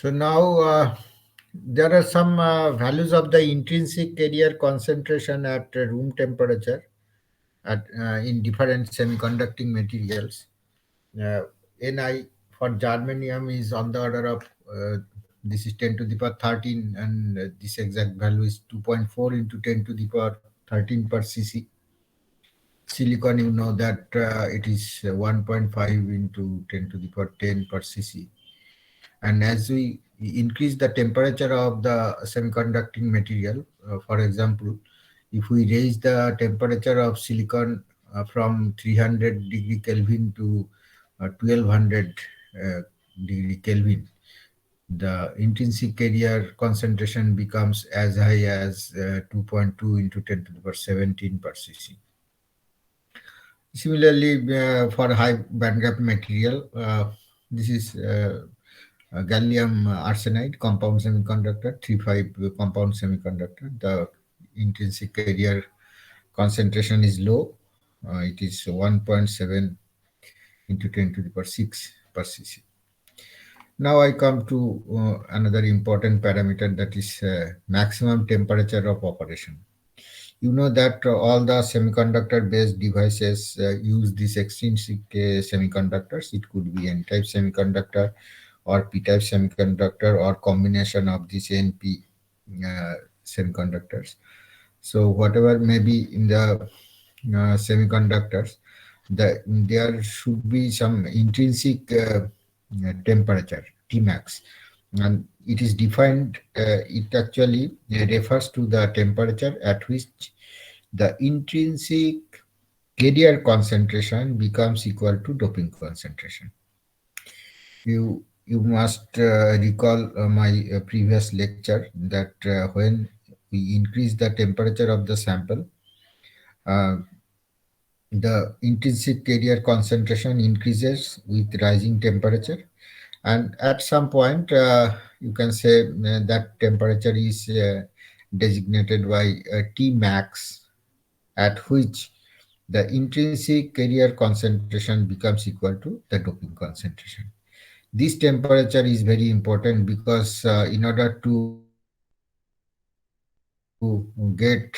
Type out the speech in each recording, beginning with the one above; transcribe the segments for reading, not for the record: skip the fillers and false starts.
So now there are some values of the intrinsic carrier concentration at room temperature in different semiconducting materials. Uh, Ni for germanium is on the order of this is 10 to the power 13, and this exact value is 2.4 into 10 to the power 13 per cc. Silicon, you know that it is 1.5 into 10 to the power 10 per cc. And as we increase the temperature of the semiconducting material, for example, if we raise the temperature of silicon from 300 degree Kelvin to 1200 degree Kelvin, the intrinsic carrier concentration becomes as high as 2.2 into 10 to the power 17 per cc. Similarly, for high bandgap material, this is gallium arsenide compound semiconductor, 3,5 compound semiconductor. The intrinsic carrier concentration is low. It is 1.7 into 10 to the power 6 per cc. Now I come to another important parameter, that is maximum temperature of operation. You know that all the semiconductor based devices use these extrinsic semiconductors. It could be n-type semiconductor or p-type semiconductor or combination of these np uh, semiconductors. So whatever may be in the semiconductors, there should be some intrinsic temperature Tmax, and it is defined. It actually refers to the temperature at which the intrinsic carrier concentration becomes equal to doping concentration. You must recall my previous lecture that when we increase the temperature of the sample, uh, the intrinsic carrier concentration increases with rising temperature, and at some point you can say that temperature is designated by T max, at which the intrinsic carrier concentration becomes equal to the doping concentration. This temperature is very important because in order to get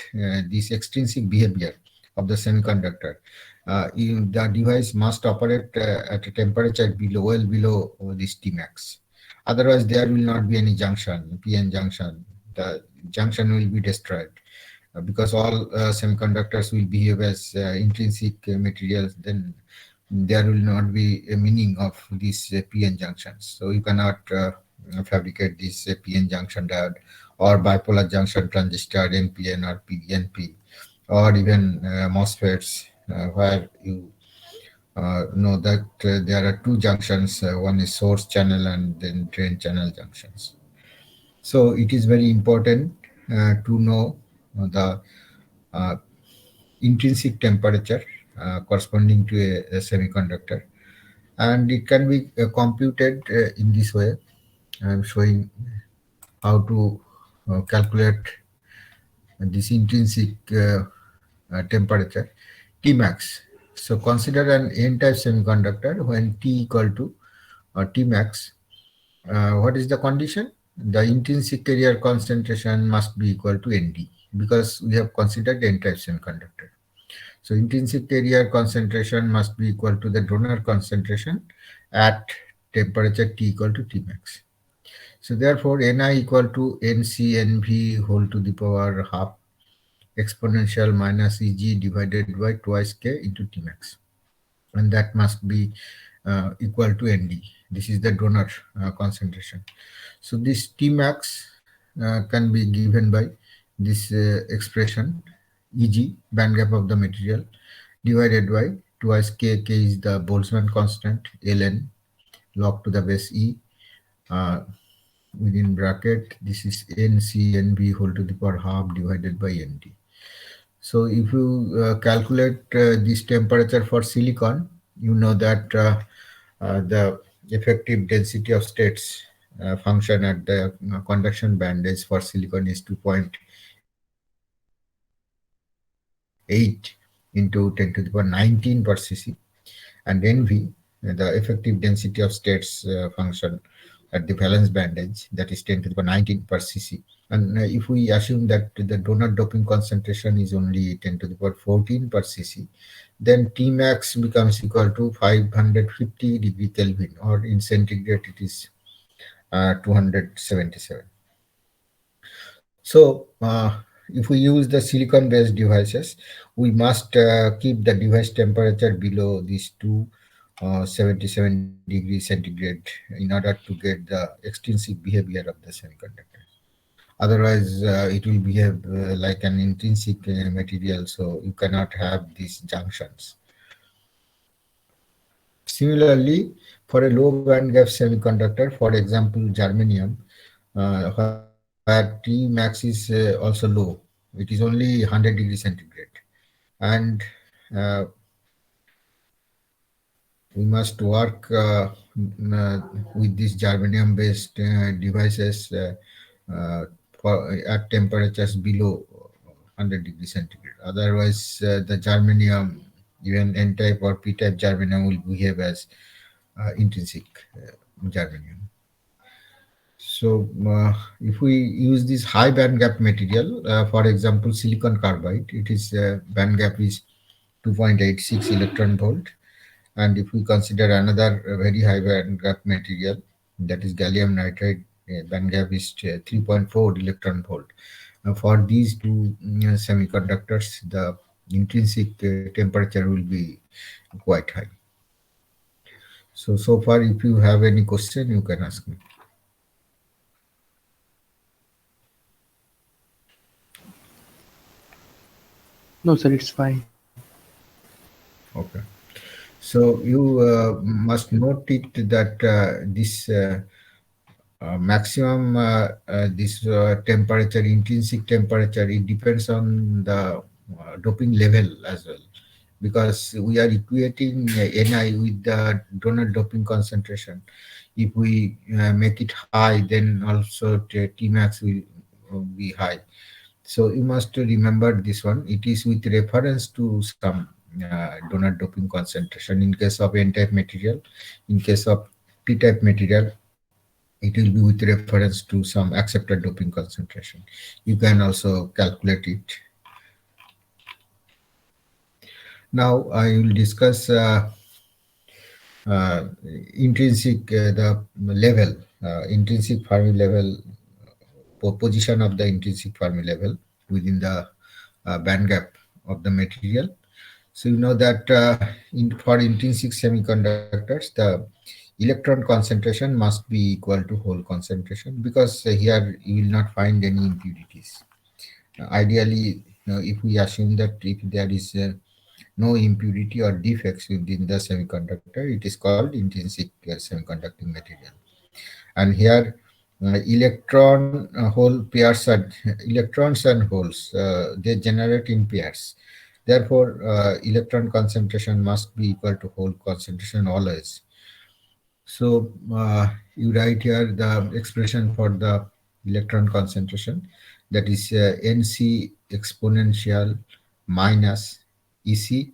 this extrinsic behavior of the semiconductor, the device must operate at a temperature well below this Tmax. Otherwise, there will not be any junction, PN junction. The junction will be destroyed because all semiconductors will behave as intrinsic materials. Then there will not be a meaning of these PN junctions. So you cannot fabricate this PN junction diode or bipolar junction transistor NPN or PNP, or even MOSFETs, where you know that there are two junctions. One is source channel and then drain channel junctions. So it is very important to know the uh, intrinsic temperature corresponding to a semiconductor, and it can be computed in this way. I'm showing how to calculate this intrinsic temperature Tmax. So consider an n-type semiconductor when T equal to Tmax. What is the condition? The intrinsic carrier concentration must be equal to Nd, because we have considered n-type semiconductor. So intrinsic carrier concentration must be equal to the donor concentration at temperature T equal to Tmax. So therefore, Ni equal to NcNv whole to the power half exponential minus Eg divided by twice K into Tmax. And that must be equal to Nd. This is the donor concentration. So this Tmax can be given by this expression, Eg, band gap of the material, divided by twice K. K is the Boltzmann constant, ln log to the base E, uh, within bracket, this is NcNv whole to the power half divided by Nd. So if you calculate this temperature for silicon, you know that the effective density of states function at the conduction band is for silicon is 2.8 into 10 to the power 19 per cc, and Nv, the effective density of states function at the valence band edge, that is 10 to the power 19 per cc. And if we assume that the donor doping concentration is only 10 to the power 14 per cc, then Tmax becomes equal to 550 degree Kelvin, or in centigrade it is 277. So, if we use the silicon based devices, we must keep the device temperature below these 277 degrees centigrade in order to get the extrinsic behavior of the semiconductor. Otherwise, it will behave like an intrinsic material, so you cannot have these junctions. Similarly, for a low band gap semiconductor, for example, germanium, where Tmax is also low, it is only 100 degrees centigrade. And uh, we must work with these germanium based devices at temperatures below 100 degrees centigrade. Otherwise, the germanium, even N type or P type germanium, will behave as intrinsic germanium. So, if we use this high band gap material, for example, silicon carbide, it is band gap is 2.86 electron volt. And if we consider another very high band gap material, that is gallium nitride, band gap is 3.4 electron volt. For these two semiconductors, the intrinsic temperature will be quite high. So far, if you have any question, you can ask me. No, sir, it's fine. Okay. So you must note it that this maximum this temperature, intrinsic temperature, it depends on the doping level as well, because we are equating Ni with the donor doping concentration. If we make it high, then also Tmax will be high. So you must remember this one. It is with reference to some donor doping concentration. In case of N-type material, in case of P-type material, it will be with reference to some accepted doping concentration. You can also calculate it. Now I will discuss uh, intrinsic the level, intrinsic Fermi level, position of the intrinsic Fermi level within the band gap of the material. So you know that for intrinsic semiconductors, the electron concentration must be equal to hole concentration, because here you will not find any impurities. Ideally, if we assume that if there is no impurity or defects within the semiconductor, it is called intrinsic semiconducting material. And here, electron hole pairs are electrons and holes. They generate in pairs. Therefore, electron concentration must be equal to hole concentration always. So you write here the expression for the electron concentration, that is Nc exponential minus Ec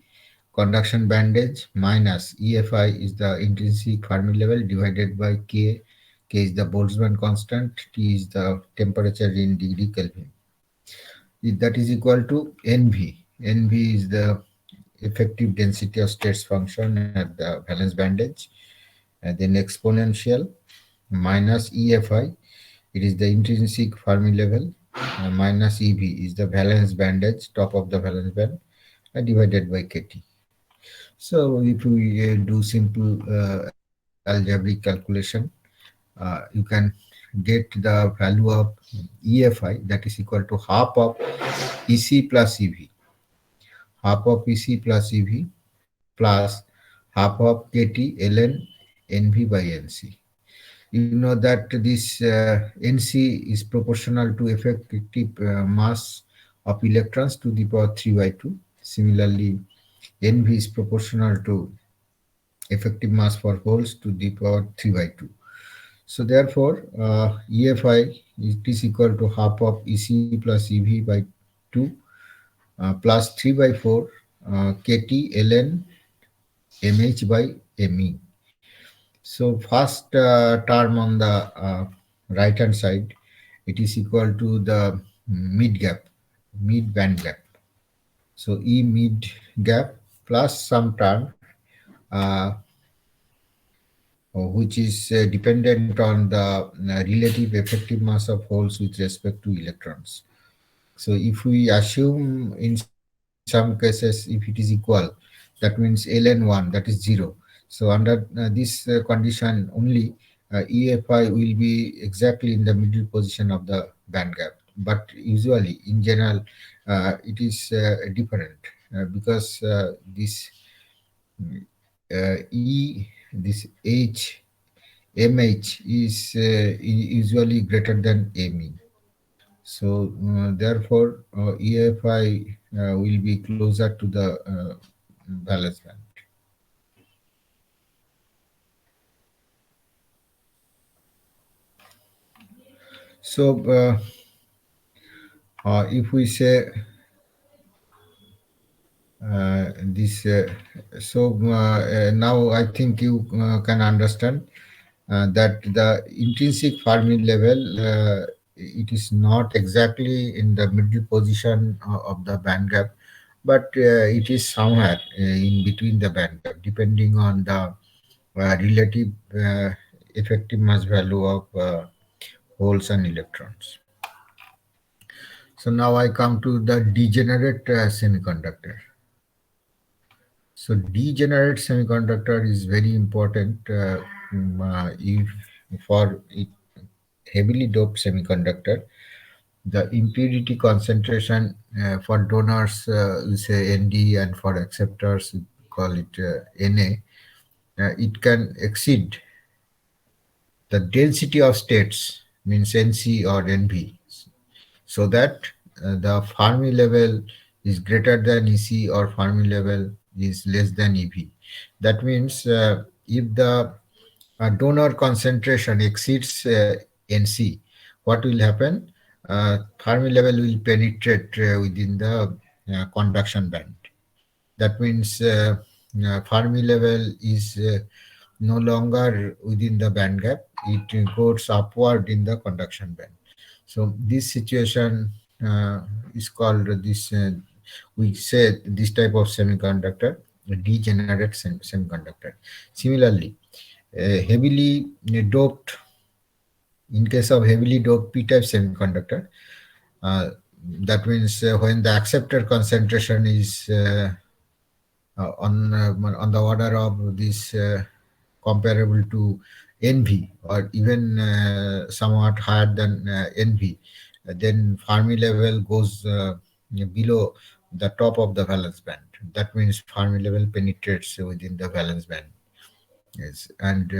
conduction bandage minus EFI is the intrinsic Fermi level divided by K. K is the Boltzmann constant, T is the temperature in degree Kelvin. That is equal to NV. NV is the effective density of states function at the valence bandage, and then exponential minus EFI, it is the intrinsic Fermi level, minus EV is the valence band edge, top of the valence band, divided by KT. So if we do simple algebraic calculation, you can get the value of EFI, that is equal to half of EC plus EV, half of EC plus EV plus half of KT ln NV by NC. You know that this NC is proportional to effective mass of electrons to the power 3 by 2. Similarly, NV is proportional to effective mass for holes to the power 3 by 2. So therefore, EFI is equal to half of EC plus EV by 2 plus 3 by 4 KT ln MH by ME. So first term on the right hand side, it is equal to the mid gap, mid band gap. So E mid gap plus some term which is dependent on the relative effective mass of holes with respect to electrons. So if we assume in some cases if it is equal, that means ln1 that is 0. So under this condition only EFI will be exactly in the middle position of the band gap. But usually in general it is different because this this MH is usually greater than ME. So therefore, EFI will be closer to the valence band. So if we say this, now I think you can understand that the intrinsic Fermi level it is not exactly in the middle position of the band gap, but it is somewhere in between the band gap, depending on the relative effective mass value of holes and electrons. So now I come to the degenerate semiconductor. So degenerate semiconductor is very important if for heavily doped semiconductor. The impurity concentration for donors we say Nd, and for acceptors we call it Na. It can exceed the density of states, means Nc or Nv, so that the Fermi level is greater than Ec or Fermi level is less than Ev. That means if the donor concentration exceeds Nc, what will happen? Fermi level will penetrate within the conduction band. That means Fermi level is no longer within the band gap, it goes upward in the conduction band. So this situation is called this, we say this type of semiconductor, a degenerate semiconductor. Similarly, heavily doped, in case of heavily doped p-type semiconductor, uh, that means when the acceptor concentration is on the order of this comparable to NV, or even somewhat higher than NV, then Fermi level goes below the top of the valence band. That means Fermi level penetrates within the valence band. Yes, and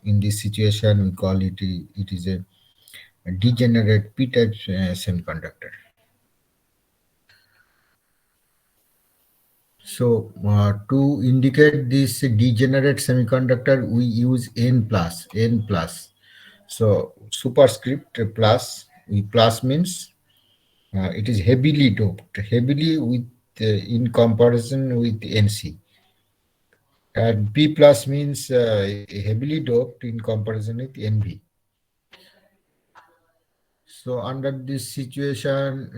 in this situation we call it it is a degenerate p-type semiconductor. So to indicate this degenerate semiconductor, we use N plus, N plus. So superscript plus, plus means it is heavily doped, heavily with in comparison with Nc. And P plus means heavily doped in comparison with Nv. So under this situation,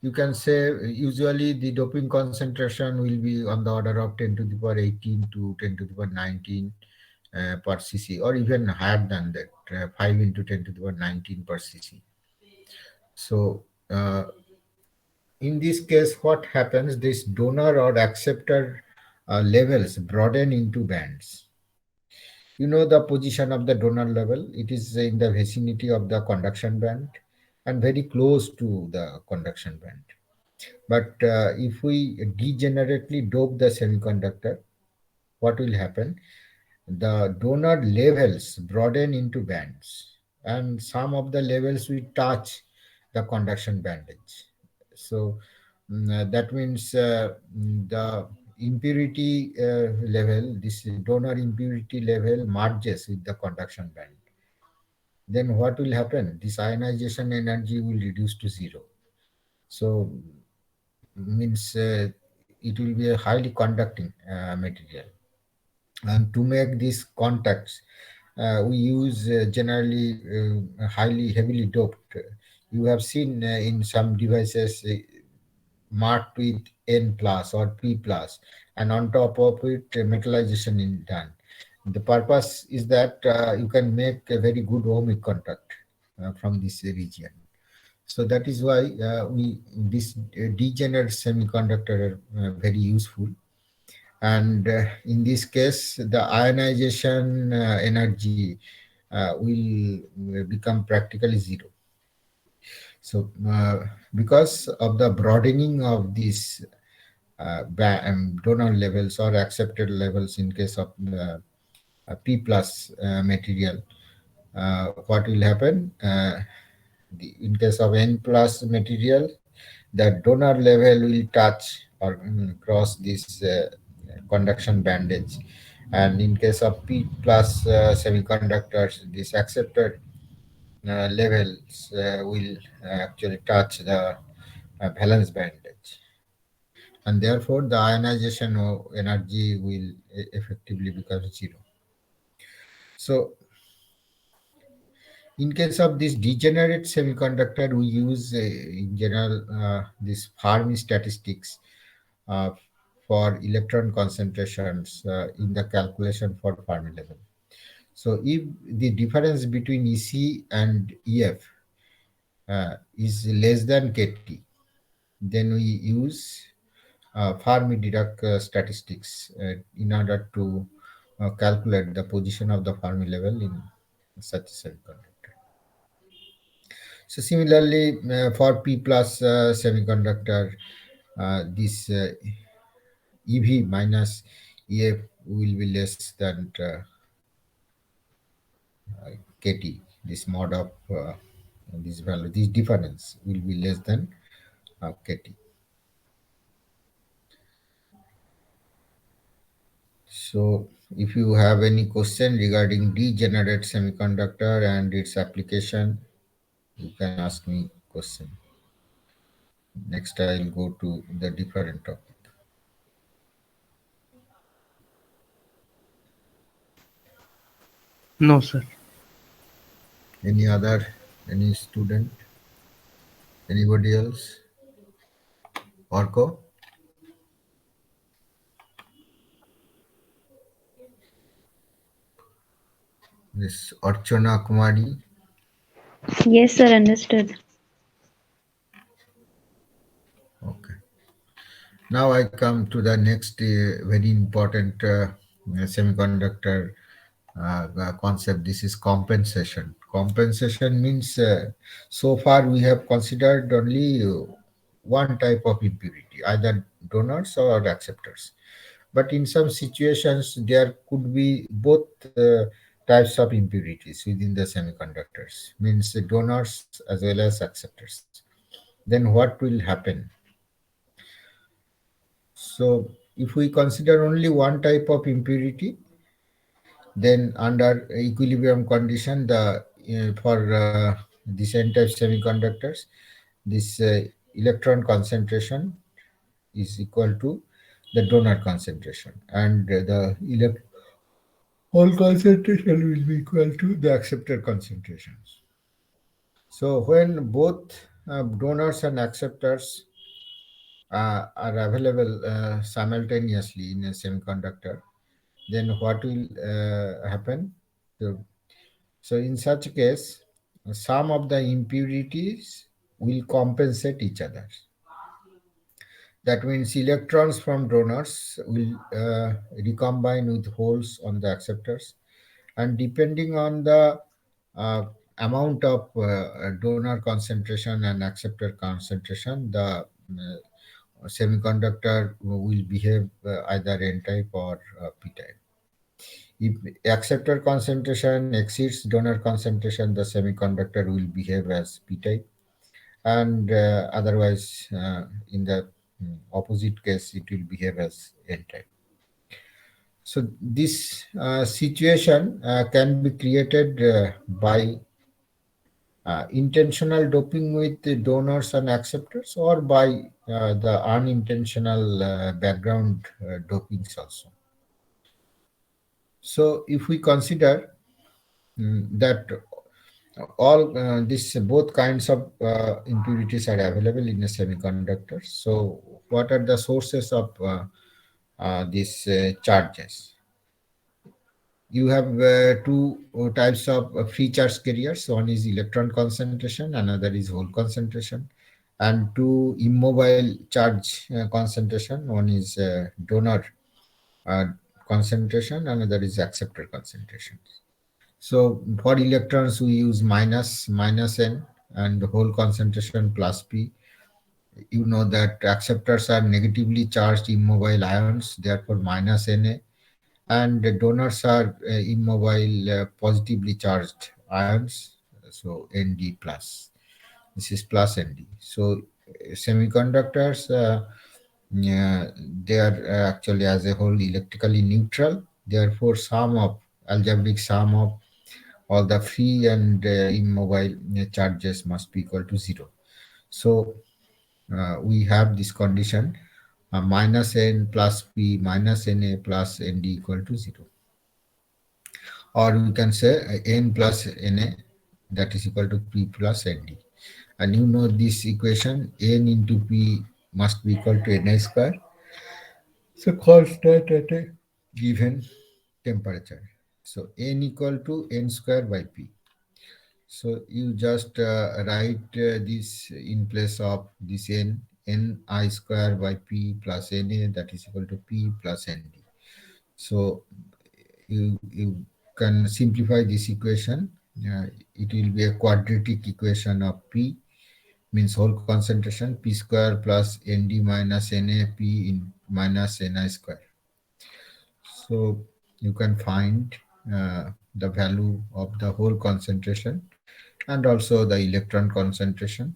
you can say usually the doping concentration will be on the order of 10 to the power 18 to 10 to the power 19 per cc, or even higher than that, 5 into 10 to the power 19 per cc. So in this case, what happens? This donor or acceptor levels broaden into bands. You know the position of the donor level. It is in the vicinity of the conduction band and very close to the conduction band. But if we degenerately dope the semiconductor, what will happen? The donor levels broaden into bands, and some of the levels will touch the conduction bandage. So that means the impurity level, this donor impurity level merges with the conduction band. Then what will happen? This ionization energy will reduce to zero. So means it will be a highly conducting material. And to make these contacts, we use generally highly heavily doped. You have seen in some devices marked with N plus or P plus, and on top of it, metallization is done. The purpose is that you can make a very good ohmic contact from this region. So that is why we this degenerate semiconductor are very useful. And in this case, the ionization energy will become practically zero. So because of the broadening of these donor levels or accepted levels in case of the P plus material, what will happen? In case of N plus material, the donor level will touch or cross this conduction bandage. And in case of P plus semiconductors, this acceptor levels will actually touch the valence bandage. And therefore, the ionization of energy will effectively become zero. So, in case of this degenerate semiconductor, we use in general this Fermi statistics uh, for electron concentrations in the calculation for Fermi level. So if the difference between EC and EF is less than KT, then we use Fermi-Dirac statistics in order to calculate the position of the Fermi level in such a semiconductor. So similarly, for P plus semiconductor, this EV minus EF will be less than KT. This mod of this value, this difference will be less than KT. So, if you have any question regarding degenerate semiconductor and its application, you can ask me question. Next, I'll go to the different topic. No, sir. Any other, any student, anybody else? Orko? This Archana Kumari. Yes, sir, understood. Okay. Now I come to the next very important semiconductor concept. This is compensation. Compensation means so far we have considered only one type of impurity, either donors or acceptors. But in some situations, there could be both types of impurities within the semiconductors, means donors as well as acceptors. Then what will happen? So if we consider only one type of impurity, then under equilibrium condition, the for this n type semiconductors, this electron concentration is equal to the donor concentration, and the hole concentration will be equal to the acceptor concentrations. So when both donors and acceptors are available simultaneously in a semiconductor, then what will happen? So, so in such a case, some of the impurities will compensate each other. That means electrons from donors will recombine with holes on the acceptors, and depending on the uh, amount of donor concentration and acceptor concentration, the semiconductor will behave either N type or P type. If acceptor concentration exceeds donor concentration, the semiconductor will behave as P type, and otherwise, in the opposite case, it will behave as N type. So this situation can be created by intentional doping with the donors and acceptors, or by the unintentional background dopings also. So if we consider that all this both kinds of impurities are available in a semiconductor. So what are the sources of these charges? You have two types of free charge carriers. One is electron concentration, another is hole concentration, and two immobile charge concentration. One is donor uh, concentration, another is acceptor concentration. So for electrons, we use minus n, and hole concentration plus p. You know that acceptors are negatively charged immobile ions, therefore minus Na, and the donors are immobile positively charged ions, so Nd plus. This is plus Nd. So semiconductors, yeah, they are actually as a whole electrically neutral. Therefore, algebraic sum of all the free and immobile charges must be equal to zero. So we have this condition minus n plus p minus na plus nd equal to zero. Or we can say n plus na, that is equal to p plus nd. And you know this equation, n into p must be equal to na square. So constant at a given temperature. So n equal to n square by p. So you just write this in place of this ni square by p plus na, that is equal to p plus nd. So you can simplify this equation. It will be a quadratic equation of p, means whole concentration, p square plus nd minus na p in minus ni square. So you can find the value of the whole concentration and also the electron concentration.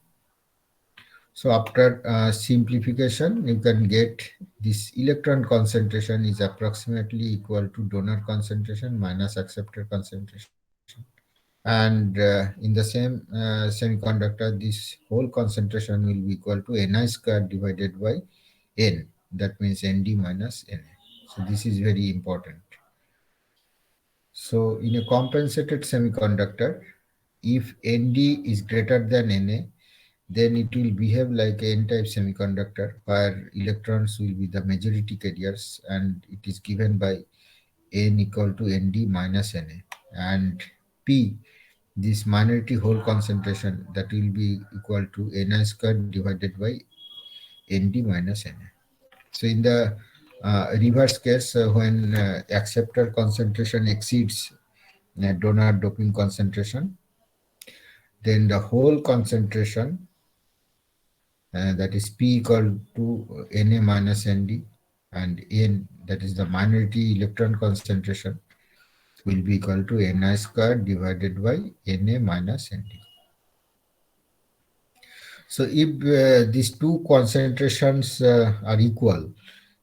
So after simplification, you can get this electron concentration is approximately equal to donor concentration minus acceptor concentration. And in the same semiconductor, this whole concentration will be equal to Ni squared divided by N. That means Nd minus Na. So this is very important. So in a compensated semiconductor, if Nd is greater than Na, then it will behave like an N-type semiconductor where electrons will be the majority carriers, and it is given by N equal to Nd minus Na. And P, this minority hole concentration, that will be equal to Ni squared divided by Nd minus Na. So in the reverse case, when acceptor concentration exceeds donor doping concentration, then the whole concentration, that is P equal to Na minus Nd, and N, that is the minority electron concentration, will be equal to Ni squared divided by Na minus Nd. So if these two concentrations are equal,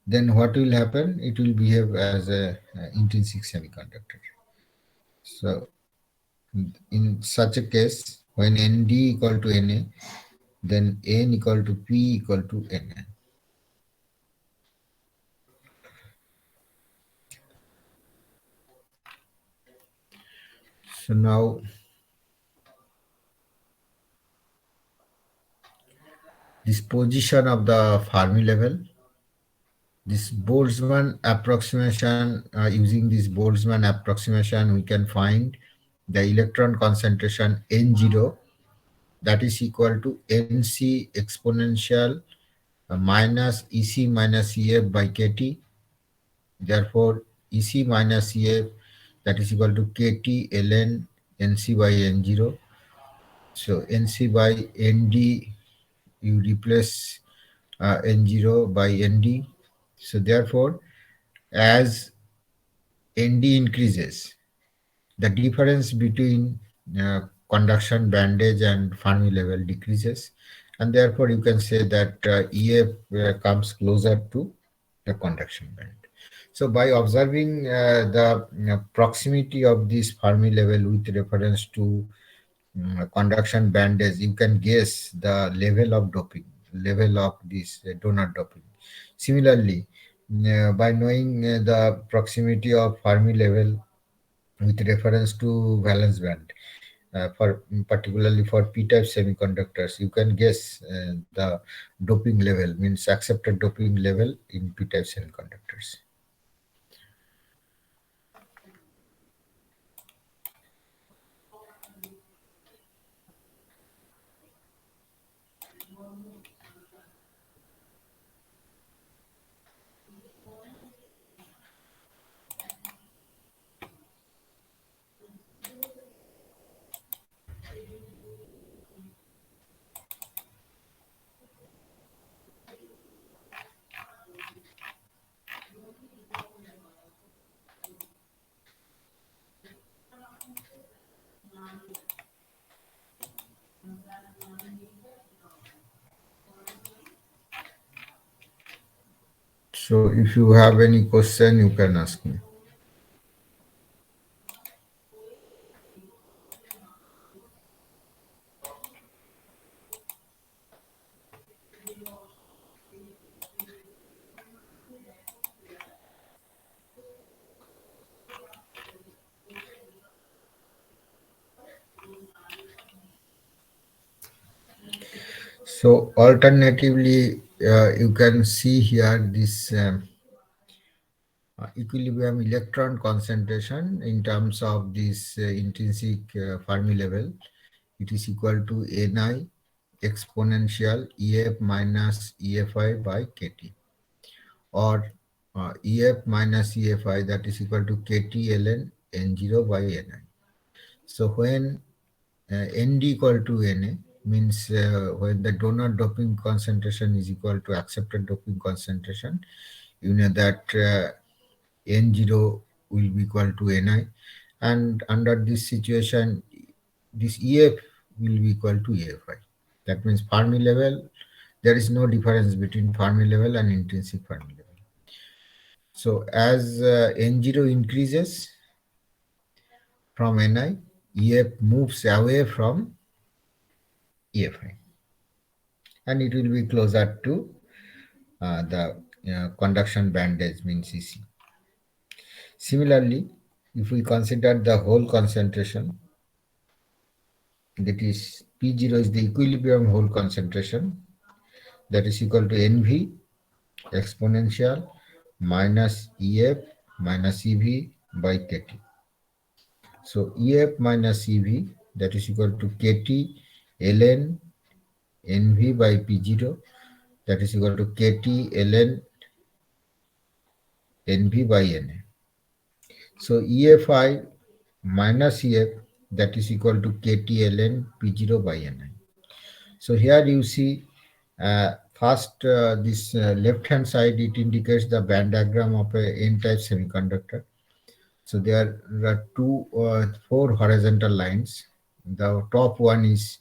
then what will happen? It will behave as a intrinsic semiconductor. So in such a case, when Nd equal to Na, then N equal to P equal to Na. So now this position of the Fermi level, this Boltzmann approximation, using this Boltzmann approximation, we can find the electron concentration N0, that is equal to Nc exponential minus Ec minus Ef by Kt. Therefore, Ec minus Ef, that is equal to Kt ln Nc by N0. So Nc by Nd, you replace N0 by Nd. So therefore, as Nd increases, the difference between conduction bandage and Fermi level decreases, and therefore you can say that Ef comes closer to the conduction band. So by observing the proximity of this Fermi level with reference to conduction bandage, you can guess the level of doping, level of this donor doping. Similarly, by knowing the proximity of Fermi level with reference to valence band, for particularly for p-type semiconductors, you can guess the doping level, means accepted doping level in p-type semiconductors. So if you have any question, you can ask me. So alternatively, you can see here this equilibrium electron concentration in terms of this intrinsic Fermi level. It is equal to Ni exponential EF minus EFI by KT, or EF minus EFI, that is equal to KT ln N0 by Ni. So when Nd equal to Na, means when the donor doping concentration is equal to accepted doping concentration, you know that N0 will be equal to Ni, and under this situation, this EF will be equal to EFI. That means Fermi level, there is no difference between Fermi level and intrinsic Fermi level. So as N0 increases from Ni, EF moves away from EFI, and it will be closer to the conduction bandage, means EC. Similarly, if we consider the hole concentration, that is P0 is the equilibrium hole concentration, that is equal to NV exponential minus EF minus EV by KT. So EF minus EV, that is equal to KT ln NV by P0, that is equal to KT ln NV by Na. So EFI minus EF, that is equal to KT ln P0 by Ni. So here you see first this left hand side, it indicates the band diagram of a n-type semiconductor. So there are four horizontal lines. The top one is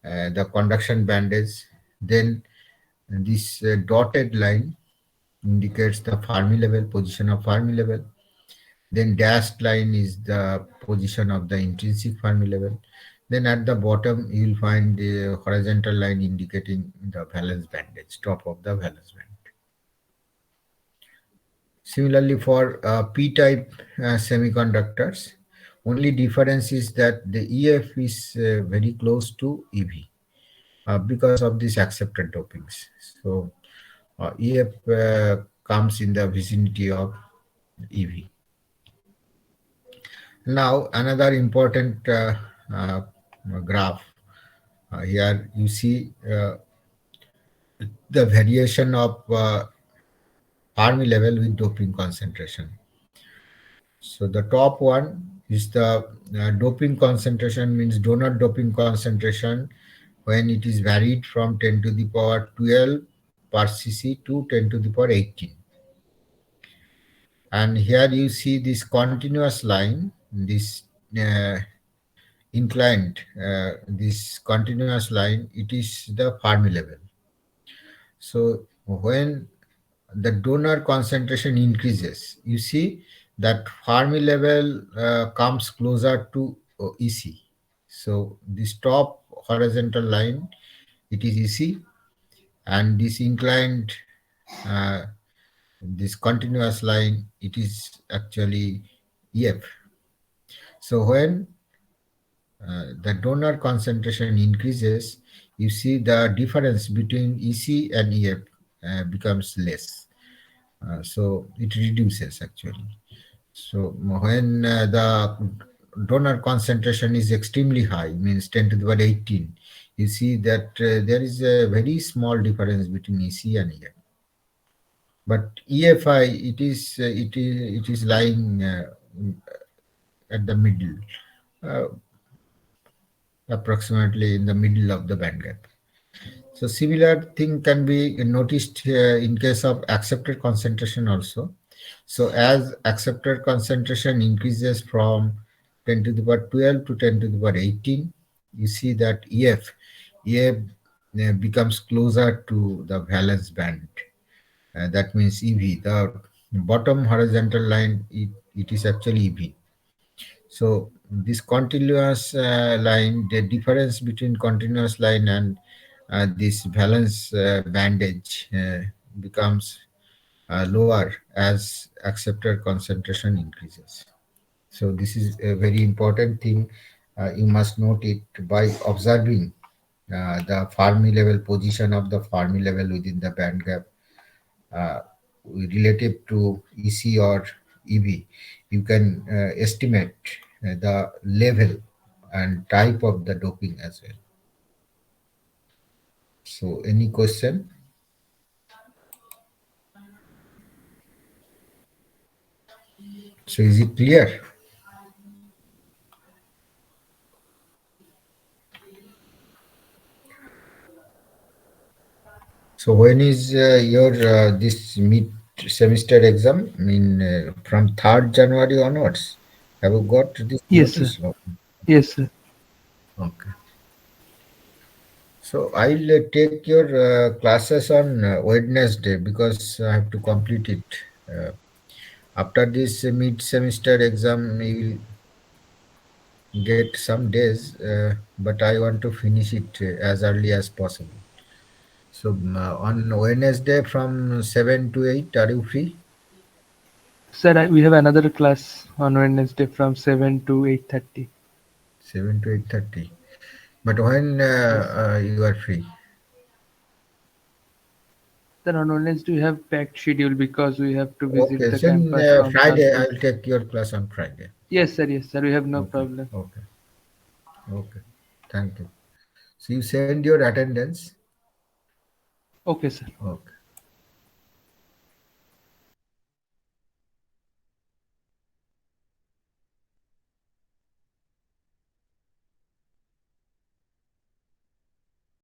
the conduction bandage. Then this dotted line indicates the Fermi level, position of Fermi level. Then dashed line is the position of the intrinsic Fermi level. Then at the bottom, you will find the horizontal line indicating the valence bandage, top of the valence band. Similarly, for p-type semiconductors, only difference is that the EF is very close to EV because of these accepted dopings. So EF comes in the vicinity of EV. Now, another important graph. Here you see the variation of Fermi level with doping concentration. So the top one is the doping concentration, means donor doping concentration, when it is varied from 10 to the power 12 per cc to 10 to the power 18. And here you see this continuous line, this inclined, this continuous line, it is the Fermi level. So when the donor concentration increases, you see that Fermi level comes closer to EC. So this top horizontal line, it is EC, and this inclined this continuous line, it is actually EF. So when the donor concentration increases, you see the difference between EC and EF becomes less. So it reduces actually. So when the donor concentration is extremely high, means 10 to the power 18, you see that there is a very small difference between EC and EF. But EFI, it is lying at the middle, uh, approximately in the middle of the band gap. So similar thing can be noticed in case of accepted concentration also. So as accepted concentration increases from 10 to the power 12 to 10 to the power 18, you see that EF becomes closer to the valence band. That means EV. The bottom horizontal line, it is actually EV. So this continuous line, the difference between continuous line and this valence bandage becomes lower as acceptor concentration increases. So this is a very important thing. You must note it by observing the Fermi level position of the Fermi level within the band gap uh, relative to EC or EV. You can estimate the level and type of the doping as well. So any question? So is it clear? So when is your this mid semester exam? I mean, from 3rd January onwards. Have you got this Yes, sir. notice? No. Yes, sir. Okay. So I'll take your classes on Wednesday because I have to complete it. After this mid semester exam, we will get some days, but I want to finish it as early as possible. So on Wednesday from 7 to 8, are you free? Sir, we have another class on Wednesday from 7 to 8:30. 7 to 8:30. But when Yes. you are free? Sir, on Wednesday we have packed schedule because we have to visit Okay, the then campus on Friday, Thursday. I will take your class on Friday. Yes, sir. Yes, sir. We have no Okay, problem. okay, okay. Thank you. So you send your attendance. Okay, sir. Okay.